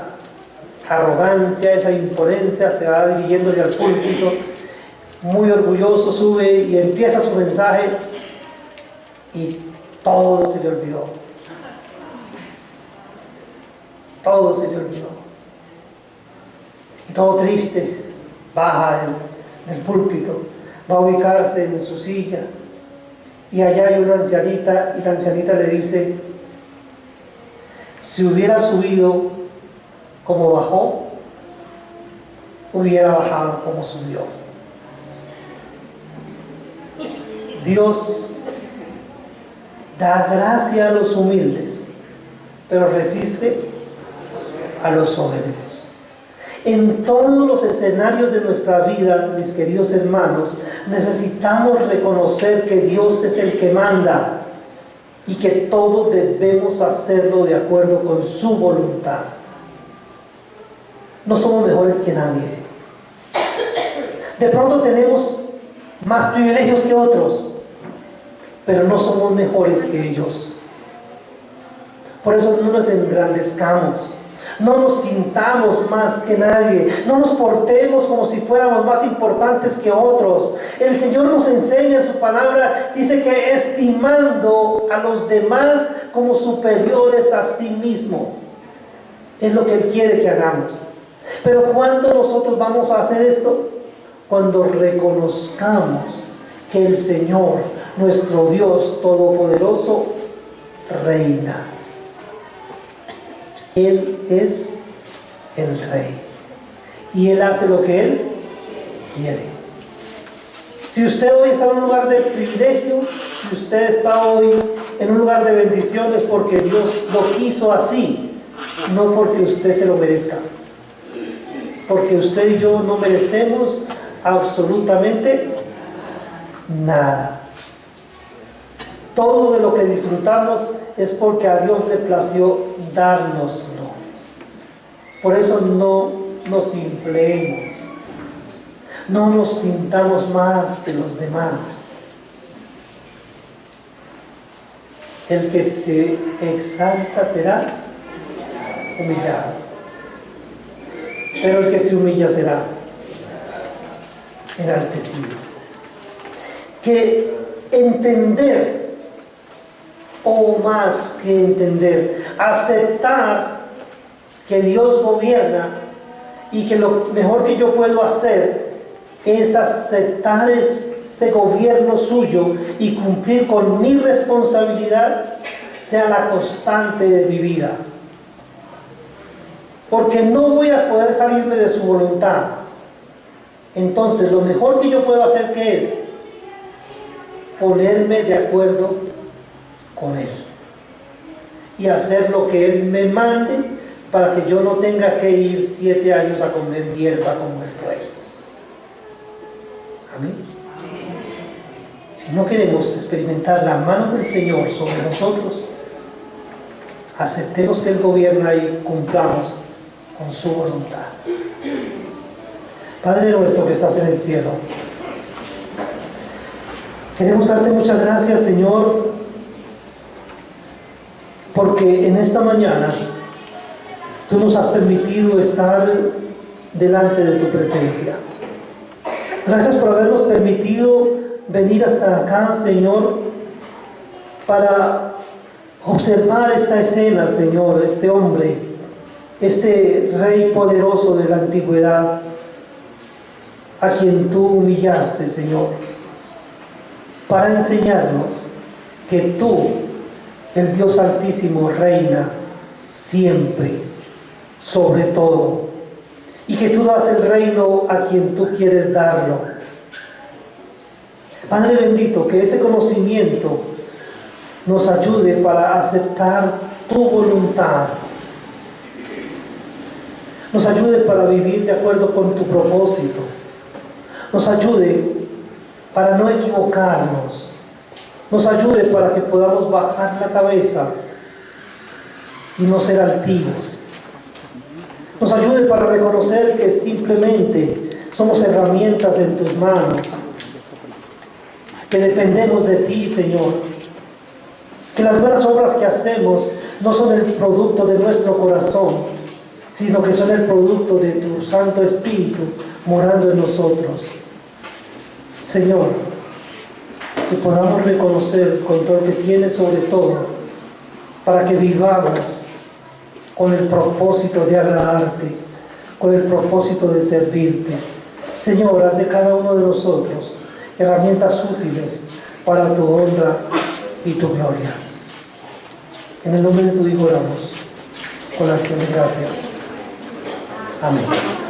arrogancia, esa imponencia, se va dirigiéndole al púlpito, muy orgulloso, sube y empieza su mensaje y todo se le olvidó. todo se le olvidó. Y todo triste, baja del púlpito, va a ubicarse en su silla. Y allá hay una ancianita, y la ancianita le dice: si hubiera subido como bajó, hubiera bajado como subió. Dios da gracia a los humildes, pero resiste a los soberbios. En todos los escenarios de nuestra vida, mis queridos hermanos, necesitamos reconocer que Dios es el que manda y que todos debemos hacerlo de acuerdo con su voluntad. No somos mejores que nadie. De pronto tenemos más privilegios que otros, pero no somos mejores que ellos. Por eso no nos engrandezcamos, no nos sintamos más que nadie, no nos portemos como si fuéramos más importantes que otros. El Señor nos enseña en su palabra, dice que estimando a los demás como superiores a sí mismo. Es lo que Él quiere que hagamos. Pero ¿cuándo nosotros vamos a hacer esto? Cuando reconozcamos que el Señor, nuestro Dios Todopoderoso, reina. Él es el Rey. Y Él hace lo que Él quiere. Si usted hoy está en un lugar de privilegio, si usted está hoy en un lugar de bendición, es porque Dios lo quiso así, no porque usted se lo merezca. Porque usted y yo no merecemos absolutamente nada. Todo de lo que disfrutamos es porque a Dios le plació dárnoslo. Por eso no nos inflemos, no nos sintamos más que los demás. El que se exalta será humillado, pero el que se humilla será enaltecido. Que entender, o más que entender, aceptar que Dios gobierna y que lo mejor que yo puedo hacer es aceptar ese gobierno suyo y cumplir con mi responsabilidad, sea la constante de mi vida. Porque no voy a poder salirme de su voluntad. Entonces lo mejor que yo puedo hacer, ¿qué es? Ponerme de acuerdo con Él y hacer lo que Él me mande, para que yo no tenga que ir 7 años a comer hierba como el pueblo. Amén. Si no queremos experimentar la mano del Señor sobre nosotros, aceptemos que Él gobierna y cumplamos con su voluntad. Padre nuestro que estás en el cielo, queremos darte muchas gracias, Señor, porque en esta mañana tú nos has permitido estar delante de tu presencia. Gracias por habernos permitido venir hasta acá, Señor, para observar esta escena, Señor, este hombre, este rey poderoso de la antigüedad, a quien tú humillaste, Señor, para enseñarnos que tú, el Dios Altísimo, reina siempre, sobre todo, y que tú das el reino a quien tú quieres darlo. Padre bendito, que ese conocimiento nos ayude para aceptar tu voluntad, nos ayude para vivir de acuerdo con tu propósito, nos ayude para no equivocarnos, nos ayude para que podamos bajar la cabeza y no ser altivos. Nos ayude para reconocer que simplemente somos herramientas en tus manos, que dependemos de ti, Señor, que las buenas obras que hacemos no son el producto de nuestro corazón, sino que son el producto de tu Santo Espíritu morando en nosotros. Señor, que podamos reconocer el control que tienes sobre todo, para que vivamos con el propósito de agradarte, con el propósito de servirte. Señor, haz de cada uno de nosotros herramientas útiles para tu honra y tu gloria. En el nombre de tu Hijo oramos, con acción de gracias. Amén.